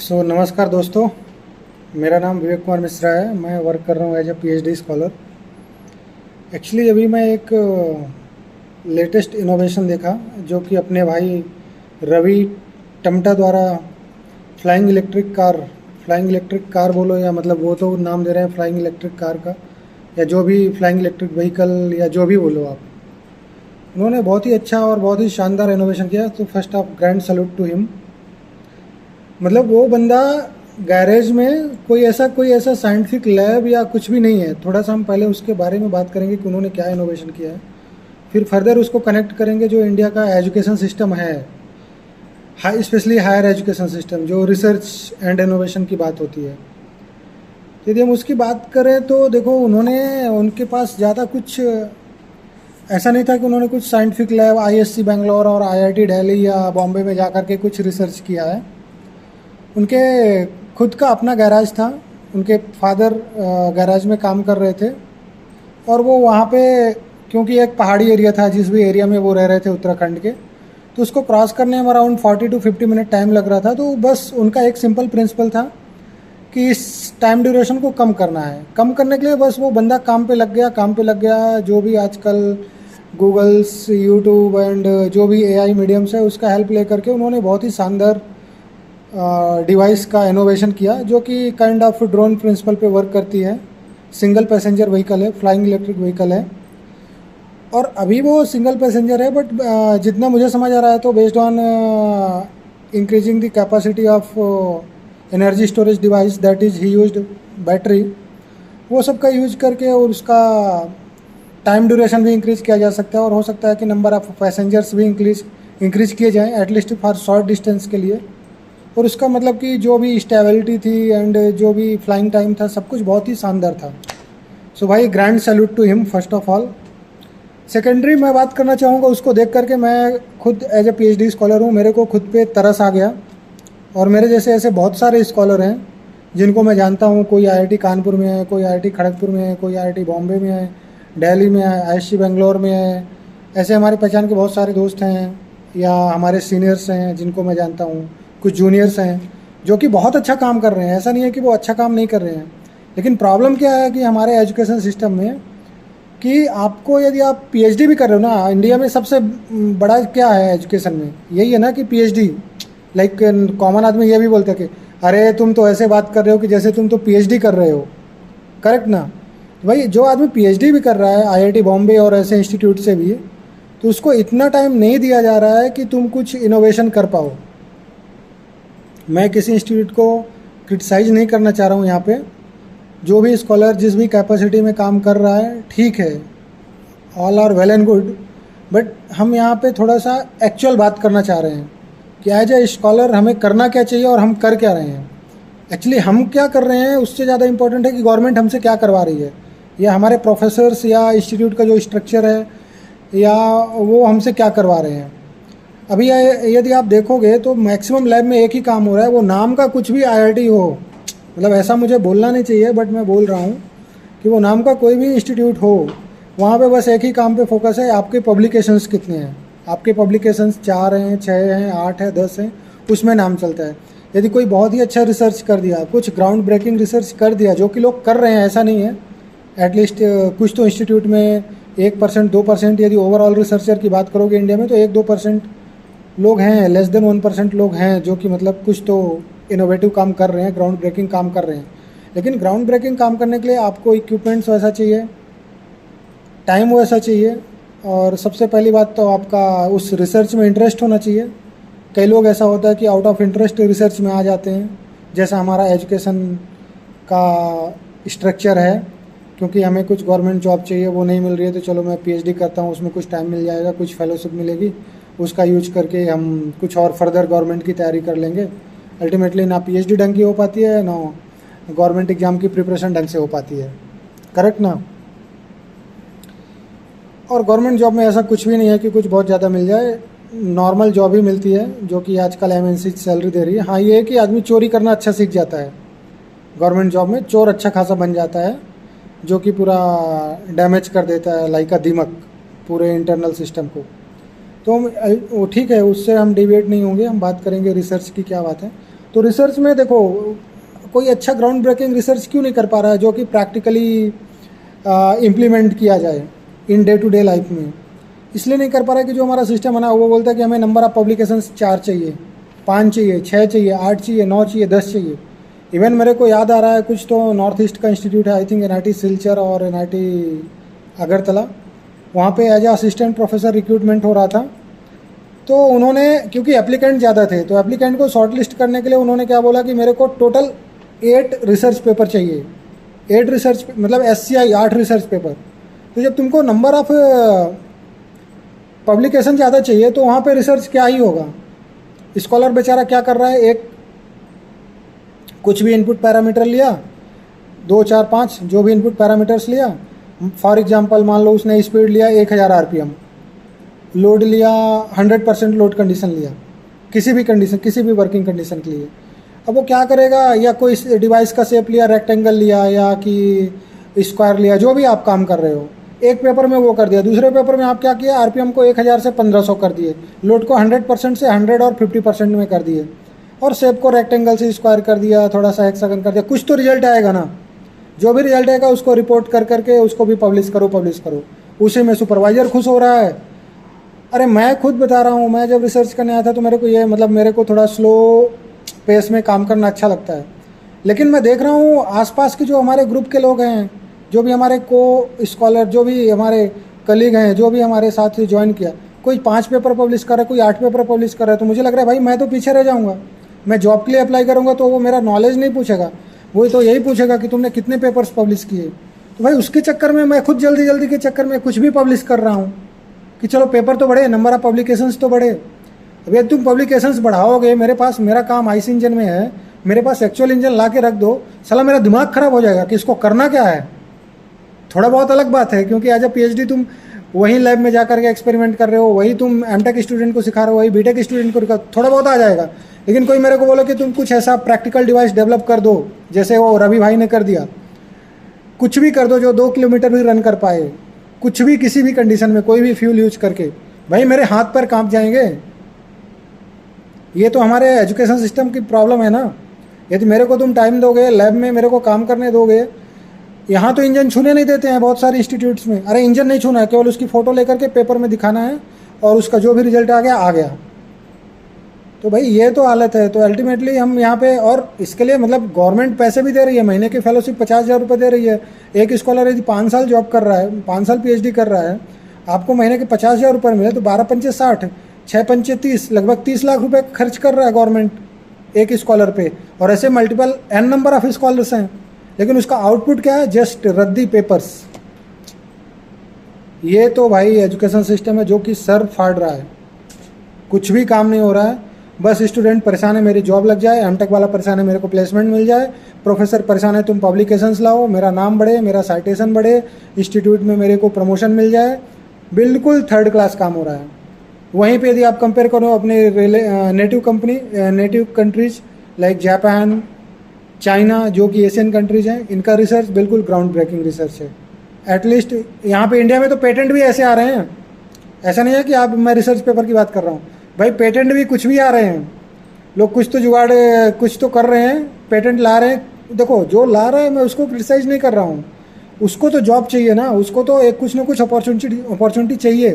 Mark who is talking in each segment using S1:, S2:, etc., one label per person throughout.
S1: नमस्कार दोस्तों। मेरा नाम विवेक कुमार मिश्रा है। मैं वर्क कर रहा हूँ as a PhD scholar. Actually अभी मैं एक लेटेस्ट इनोवेशन देखा जो कि अपने भाई रवि टमटा द्वारा फ्लाइंग इलेक्ट्रिक कार बोलो या मतलब वो तो नाम दे रहे हैं फ्लाइंग इलेक्ट्रिक कार का, या जो भी फ्लाइंग इलेक्ट्रिक व्हीकल या जो भी बोलो आप। उन्होंने बहुत ही अच्छा और बहुत ही शानदार इनोवेशन किया, तो first of grand salute to him. मतलब वो बंदा गैरेज में कोई ऐसा साइंटिफिक लैब या कुछ भी नहीं है। थोड़ा सा हम पहले उसके बारे में बात करेंगे कि उन्होंने क्या इनोवेशन किया है, फिर फर्दर उसको कनेक्ट करेंगे जो इंडिया का एजुकेशन सिस्टम है, high specially higher education system, जो रिसर्च एंड इनोवेशन की बात होती है। तो यदि हम उसकी बात करें तो देखो, उनके पास ज़्यादा कुछ ऐसा नहीं था कि उन्होंने कुछ साइंटिफिक लैब आईएससी बेंगलोर और आईआईटी दिल्ली या बॉम्बे में जा कर के कुछ रिसर्च किया है। उनके खुद का अपना गैराज था। उनके फादर गैराज में काम कर रहे थे और वो वहाँ पे, क्योंकि एक पहाड़ी एरिया था जिस भी एरिया में वो रह रहे थे उत्तराखंड के, तो उसको क्रॉस करने में अराउंड 40 to 50 मिनट टाइम लग रहा था। तो बस उनका एक सिंपल प्रिंसिपल था कि इस टाइम ड्यूरेशन को कम करना है। कम करने के लिए बस वो बंदा काम पे लग गया। जो भी आजकल गूगल्स, यूट्यूब एंड जो भी एआई मीडियम्स है उसका हेल्प ले करके उन्होंने बहुत ही शानदार डिवाइस का इनोवेशन किया, जो कि काइंड ऑफ ड्रोन प्रिंसिपल पे वर्क करती है। सिंगल पैसेंजर व्हीकल है, फ्लाइंग इलेक्ट्रिक व्हीकल है। और अभी वो सिंगल पैसेंजर है, बट जितना मुझे समझ आ रहा है तो based on increasing the capacity of energy storage device, that is he used battery, वो सब का यूज करके और उसका टाइम ड्यूरेशन भी इंक्रीज किया जा सकता है। और हो सकता है कि नंबर ऑफ पैसेंजर्स भी इंक्रीज किए जाएँ एटलीस्ट फॉर शॉर्ट डिस्टेंस के लिए। और उसका मतलब कि जो भी स्टेबिलिटी थी एंड जो भी फ्लाइंग टाइम था, सब कुछ बहुत ही शानदार था। सो भाई, grand salute to him first of all. Secondary मैं बात करना चाहूँगा, उसको देख करके मैं खुद एज ए पीएचडी स्कॉलर हूँ, मेरे को खुद पे तरस आ गया। और मेरे जैसे ऐसे बहुत सारे स्कॉलर हैं जिनको मैं जानता हूँ। कोई आईआईटी कानपुर में है, कोई आईआईटी खड़गपुर में है, कोई आईआईटी बॉम्बे में है, दिल्ली में है, आईआईटी बेंगलोर में है। ऐसे हमारे पहचान के बहुत सारे दोस्त हैं या हमारे सीनियर्स हैं जिनको मैं जानता हूँ। कुछ जूनियर्स हैं जो कि बहुत अच्छा काम कर रहे हैं, ऐसा नहीं है कि वो अच्छा काम नहीं कर रहे हैं। लेकिन प्रॉब्लम क्या है कि हमारे एजुकेशन सिस्टम में, कि आपको यदि आप पीएचडी भी कर रहे हो ना, इंडिया में सबसे बड़ा क्या है एजुकेशन में, यही है ना कि पीएचडी। लाइक कॉमन आदमी ये भी बोलते हैं कि अरे तुम तो ऐसे बात कर रहे हो कि जैसे तुम तो पीएचडी कर रहे हो। करेक्ट ना? भाई, जो आदमी पीएचडी भी कर रहा है आईआईटी बॉम्बे और ऐसे इंस्टीट्यूट से भी, तो उसको इतना टाइम नहीं दिया जा रहा है कि तुम कुछ इनोवेशन कर पाओ। मैं किसी इंस्टीट्यूट को क्रिटिसाइज़ नहीं करना चाह रहा हूँ यहाँ पे। जो भी स्कॉलर जिस भी कैपेसिटी में काम कर रहा है, ठीक है, all are well and good. But हम यहाँ पे थोड़ा सा एक्चुअल बात करना चाह रहे हैं कि एज ए स्कॉलर हमें करना क्या चाहिए और हम कर क्या रहे हैं। एक्चुअली हम क्या कर रहे हैं उससे ज़्यादा इम्पोर्टेंट है कि गवर्नमेंट हमसे क्या करवा रही है, या हमारे प्रोफेसर्स या इंस्टीट्यूट का जो स्ट्रक्चर है या वो हमसे क्या करवा रहे हैं। अभी यदि आप देखोगे तो मैक्सिमम लैब में एक ही काम हो रहा है, वो नाम का कुछ भी आईआईटी हो, मतलब ऐसा मुझे बोलना नहीं चाहिए बट मैं बोल रहा हूँ कि वो नाम का कोई भी इंस्टीट्यूट हो, वहाँ पे बस एक ही काम पे फोकस है, आपके पब्लिकेशंस कितने हैं। आपके पब्लिकेशंस 4 हैं, 6 हैं, 8 हैं, 10 हैं, उसमें नाम चलता है। यदि कोई बहुत ही अच्छा रिसर्च कर दिया, कुछ ग्राउंड ब्रेकिंग रिसर्च कर दिया, जो कि लोग कर रहे हैं, ऐसा नहीं है, एटलीस्ट कुछ तो इंस्टीट्यूट में 1%, 2%, यदि ओवरऑल रिसर्चर की बात करोगे इंडिया में तो 1-2% लोग हैं, लेस देन 1% लोग हैं जो कि मतलब कुछ तो इनोवेटिव काम कर रहे हैं, ग्राउंड ब्रेकिंग काम कर रहे हैं। लेकिन ग्राउंड ब्रेकिंग काम करने के लिए आपको इक्विपमेंट्स वैसा चाहिए, टाइम वैसा चाहिए, और सबसे पहली बात तो आपका उस रिसर्च में इंटरेस्ट होना चाहिए। कई लोग ऐसा होता है कि आउट ऑफ इंटरेस्ट रिसर्च में आ जाते हैं, जैसा हमारा एजुकेशन का स्ट्रक्चर है, क्योंकि हमें कुछ गवर्नमेंट जॉब चाहिए, वो नहीं मिल रही है तो चलो मैं पीएचडी करता हूँ, उसमें कुछ टाइम मिल जाएगा, कुछ फेलोशिप मिलेगी, उसका यूज करके हम कुछ और फर्दर गवर्नमेंट की तैयारी कर लेंगे। अल्टीमेटली ना पीएचडी ढंग की हो पाती है, ना गवर्नमेंट एग्जाम की प्रिपरेशन ढंग से हो पाती है। करेक्ट ना? और गवर्नमेंट जॉब में ऐसा कुछ भी नहीं है कि कुछ बहुत ज़्यादा मिल जाए, नॉर्मल जॉब ही मिलती है जो कि आजकल एमएनसी सैलरी दे रही है। हाँ, ये है कि आदमी चोरी करना अच्छा सीख जाता है, गवर्नमेंट जॉब में चोर अच्छा खासा बन जाता है, जो कि पूरा डैमेज कर देता है लाइक अ दीमक पूरे इंटरनल सिस्टम को। तो वो ठीक है, उससे हम डिबेट नहीं होंगे, हम बात करेंगे रिसर्च की क्या बात है। तो रिसर्च में देखो कोई अच्छा ग्राउंड ब्रेकिंग रिसर्च क्यों नहीं कर पा रहा है जो कि प्रैक्टिकली इम्प्लीमेंट किया जाए in day to day life में। इसलिए नहीं कर पा रहा है कि जो हमारा सिस्टम है ना, वो बोलता है कि हमें नंबर ऑफ पब्लिकेशंस 4 चाहिए, 5 चाहिए, 6 चाहिए, 8 चाहिए, 9 चाहिए, 10 चाहिए। इवन मेरे को याद आ रहा है कुछ तो नॉर्थ ईस्ट का इंस्टीट्यूट है, आई थिंक NIT सिलचर और NIT अगरतला, वहाँ पे as a assistant professor recruitment हो रहा था। तो उन्होंने, क्योंकि एप्लीकेंट ज़्यादा थे, तो एप्लीकेंट को शॉर्ट लिस्ट करने के लिए उन्होंने क्या बोला कि मेरे को टोटल 8 रिसर्च पेपर चाहिए। 8 रिसर्च मतलब SCI 8 रिसर्च पेपर। तो जब तुमको नंबर ऑफ पब्लिकेशन ज़्यादा चाहिए तो वहाँ पे रिसर्च क्या ही होगा। स्कॉलर बेचारा क्या कर रहा है, एक कुछ भी इनपुट पैरामीटर लिया, 2, 4, 5 जो भी इनपुट पैरामीटर्स लिया, फॉर एग्जांपल मान लो उसने स्पीड लिया 1000 RPM, लोड लिया 100% लोड कंडीशन लिया, किसी भी कंडीशन, किसी भी वर्किंग कंडीशन के लिए। अब वो क्या करेगा, या कोई डिवाइस का शेप लिया, रेक्टेंगल लिया या कि स्क्वायर लिया, जो भी आप काम कर रहे हो, एक पेपर में वो कर दिया। दूसरे पेपर में आप क्या किया, RPM को 1000 से 1500 कर दिए, लोड को 100% से 100 और 50% में कर दिए, और शेप को रेक्टेंगल से स्क्वायर कर दिया, थोड़ा सा हेक्सागन कर दिया। कुछ तो रिजल्ट आएगा ना, जो भी रिजल्ट आएगा उसको रिपोर्ट कर करके उसको भी पब्लिश करो। उसी में सुपरवाइजर खुश हो रहा है। अरे मैं खुद बता रहा हूँ, मैं जब रिसर्च करने आया था तो मेरे को ये मतलब मेरे को थोड़ा स्लो पेस में काम करना अच्छा लगता है। लेकिन मैं देख रहा हूँ आसपास के जो हमारे ग्रुप के लोग हैं, जो भी हमारे को स्कॉलर, जो भी हमारे कलीग हैं, जो भी हमारे साथ ज्वाइन किया, कोई 5 पेपर पब्लिश कर रहा है, कोई 8 पेपर पब्लिश कर रहा है। तो मुझे लग रहा है भाई मैं तो पीछे रह जाऊँगा। मैं जॉब के लिए अप्लाई करूँगा तो वो मेरा नॉलेज नहीं पूछेगा, वो तो यही पूछेगा कि तुमने कितने पेपर्स पब्लिश किए। तो भाई उसके चक्कर में मैं खुद जल्दी जल्दी के चक्कर में कुछ भी पब्लिश कर रहा हूँ कि चलो पेपर तो बढ़े, नंबर ऑफ पब्लिकेशंस तो बढ़े। अब यदि तुम पब्लिकेशंस बढ़ाओगे, मेरे पास मेरा काम आईसी इंजन में है, मेरे पास एक्चुअल इंजन ला के रख दो, साला मेरा दिमाग खराब हो जाएगा कि इसको करना क्या है। थोड़ा बहुत अलग बात है, क्योंकि एज ए PhD तुम वही लैब में जाकर के एक्सपेरिमेंट कर रहे हो, वही तुम M.Tech स्टूडेंट को सिखा रहे हो, वही B.Tech स्टूडेंट को, थोड़ा बहुत आ जाएगा। लेकिन कोई मेरे को बोलो कि तुम कुछ ऐसा प्रैक्टिकल डिवाइस डेवलप कर दो, जैसे वो रवि भाई ने कर दिया, कुछ भी कर दो जो 2 किलोमीटर भी रन कर पाए, कुछ भी किसी भी कंडीशन में कोई भी फ्यूल यूज करके, भाई मेरे हाथ पैर कांप जाएंगे। ये तो हमारे एजुकेशन सिस्टम की प्रॉब्लम है ना। यदि मेरे को तुम टाइम दोगे, लैब में मेरे को काम करने दोगे, यहाँ तो इंजन छूने नहीं देते हैं बहुत सारे इंस्टीट्यूट्स में। अरे इंजन नहीं छूना है, केवल उसकी फ़ोटो लेकर के पेपर में दिखाना है और उसका जो भी रिजल्ट आ गया। तो भाई ये तो हालत है। तो अल्टीमेटली हम यहाँ पे, और इसके लिए मतलब गवर्नमेंट पैसे भी दे रही है, महीने की फेलोशिप 50,000 रुपये दे रही है। एक स्कॉलर यदि 5 साल जॉब कर रहा है, 5 साल PhD कर रहा है, आपको महीने के 50,000 रुपये मिले तो 12 पंचे 60, 6 पंचे 30, लगभग 30 लाख रुपये खर्च कर रहा है गवर्नमेंट एक स्कॉलर पे। और ऐसे multiple n number of scholars हैं, लेकिन उसका आउटपुट क्या है, जस्ट रद्दी पेपर्स। ये तो भाई एजुकेशन सिस्टम है जो कि सर फाड़ रहा है, कुछ भी काम नहीं हो रहा है। बस स्टूडेंट परेशान है मेरी जॉब लग जाए, M.Tech वाला परेशान है मेरे को प्लेसमेंट मिल जाए, प्रोफेसर परेशान है तुम पब्लिकेशंस लाओ, मेरा नाम बढ़े, मेरा साइटेशन बढ़े, इंस्टीट्यूट में मेरे को प्रमोशन मिल जाए। बिल्कुल थर्ड क्लास काम हो रहा है। वहीं पे यदि आप कंपेयर करो अपने native countries like Japan, China, जो कि एशियन कंट्रीज हैं, इनका रिसर्च बिल्कुल ग्राउंड ब्रेकिंग रिसर्च है। एटलीस्ट यहाँ पे इंडिया में तो पेटेंट भी ऐसे आ रहे हैं, ऐसा नहीं है कि आप, मैं रिसर्च पेपर की बात कर रहा हूँ भाई, पेटेंट भी कुछ भी आ रहे हैं। लोग कुछ तो जुगाड़ कुछ तो कर रहे हैं, पेटेंट ला रहे हैं। देखो जो ला रहा है मैं उसको क्रिटिसाइज नहीं कर रहा हूँ, उसको तो जॉब चाहिए ना, उसको तो एक कुछ ना कुछ अपॉर्चुनिटी चाहिए।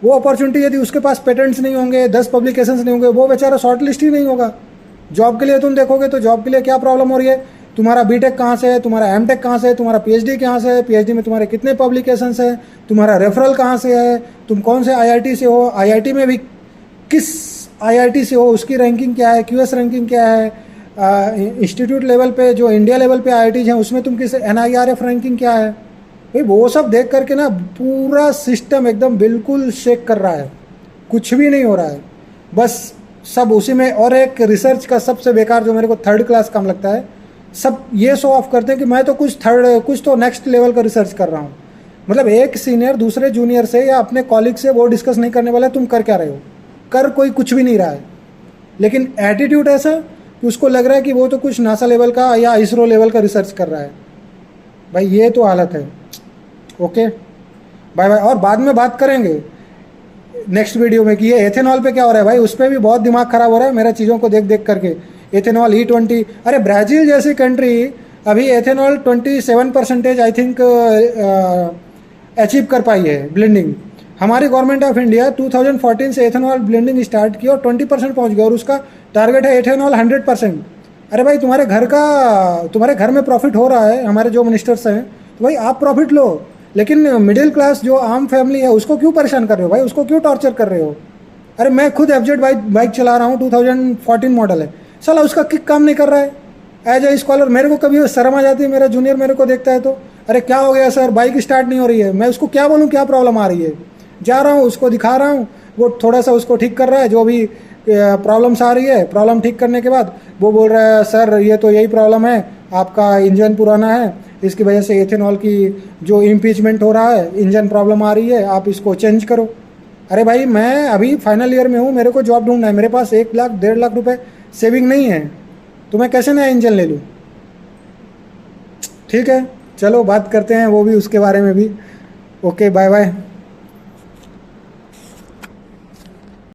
S1: वो अपॉर्चुनिटी यदि उसके पास पेटेंट्स नहीं होंगे, 10 पब्लिकेशंस नहीं होंगे, वो बेचारा शॉर्ट लिस्ट ही नहीं होगा। जॉब के लिए तुम देखोगे तो जॉब के लिए क्या प्रॉब्लम हो रही है, तुम्हारा B.Tech कहाँ से है, तुम्हारा M.Tech कहाँ से है, तुम्हारा PhD कहाँ से है, PhD में तुम्हारे कितने पब्लिकेशंस हैं, तुम्हारा रेफरल कहाँ से है, तुम कौन से IIT से हो, IIT में भी किस IIT से हो, उसकी रैंकिंग क्या है, QS रैंकिंग क्या है, इंस्टीट्यूट लेवल पे जो इंडिया लेवल पे IITs हैं उसमें तुम किस NIRF रैंकिंग क्या है। भाई वो सब देख करके ना पूरा सिस्टम एकदम बिल्कुल शेक कर रहा है, कुछ भी नहीं हो रहा है, बस सब उसी में। और एक रिसर्च का सबसे बेकार जो मेरे को थर्ड क्लास काम लगता है, सब ये शो ऑफ करते हैं कि मैं तो कुछ तो नेक्स्ट लेवल का रिसर्च कर रहा हूँ। मतलब एक सीनियर दूसरे जूनियर से या अपने कॉलीग से वो डिस्कस नहीं करने वाला, तुम कर क्या रहे हो, कर कोई कुछ भी नहीं रहा है। लेकिन एटीट्यूड ऐसा कि उसको लग रहा है कि वो तो कुछ नासा लेवल का या ISRO लेवल का रिसर्च कर रहा है। भाई ये तो हालत है। Okay bye bye. और बाद में बात करेंगे नेक्स्ट वीडियो में कि ये एथेनॉल पे क्या हो रहा है। भाई उस पर भी बहुत दिमाग ख़राब हो रहा है मेरा, चीज़ों को देख देख करके। Ethanol E20। अरे ब्राज़ील जैसी कंट्री अभी एथेनॉल 27% आई थिंक अचीव कर पाई है ब्लेंडिंग। हमारी गवर्नमेंट ऑफ इंडिया 2014 से एथेनॉल ब्लेंडिंग स्टार्ट की और 20% पहुंच गया और उसका टारगेट है एथेनॉल 100%। अरे भाई तुम्हारे घर में प्रॉफिट हो रहा है, हमारे जो मिनिस्टर्स हैं, तो भाई आप प्रॉफिट लो, लेकिन मिडिल क्लास जो आम फैमिली है उसको क्यों परेशान कर रहे हो भाई, उसको क्यों टॉर्चर कर रहे हो। अरे मैं खुद एफजेड बाइक चला रहा हूँ, 2014 मॉडल है, साला उसका किक काम नहीं कर रहा है। एज ए स्कॉलर मेरे को कभी शर्म आ जाती है, मेरा जूनियर मेरे को देखता है तो, अरे क्या हो गया सर, बाइक स्टार्ट नहीं हो रही है। मैं उसको क्या बोलूँ क्या प्रॉब्लम आ रही है, जा रहा हूँ उसको दिखा रहा हूँ, वो थोड़ा सा उसको ठीक कर रहा है, जो भी प्रॉब्लम्स आ रही है, प्रॉब्लम ठीक करने के बाद वो बोल रहा है सर ये तो यही प्रॉब्लम है, आपका इंजन पुराना है, इसकी वजह से एथेनॉल की जो इम्पीचमेंट हो रहा है, इंजन प्रॉब्लम आ रही है, आप इसको चेंज करो। अरे भाई मैं अभी फाइनल ईयर में हूँ, मेरे को जॉब ढूंढना है, मेरे पास 1 लाख 1.5 लाख रुपए सेविंग नहीं है, तो मैं कैसे नया इंजन ले लूँ। ठीक है, चलो बात करते हैं वो भी, उसके बारे में भी। Okay, bye bye.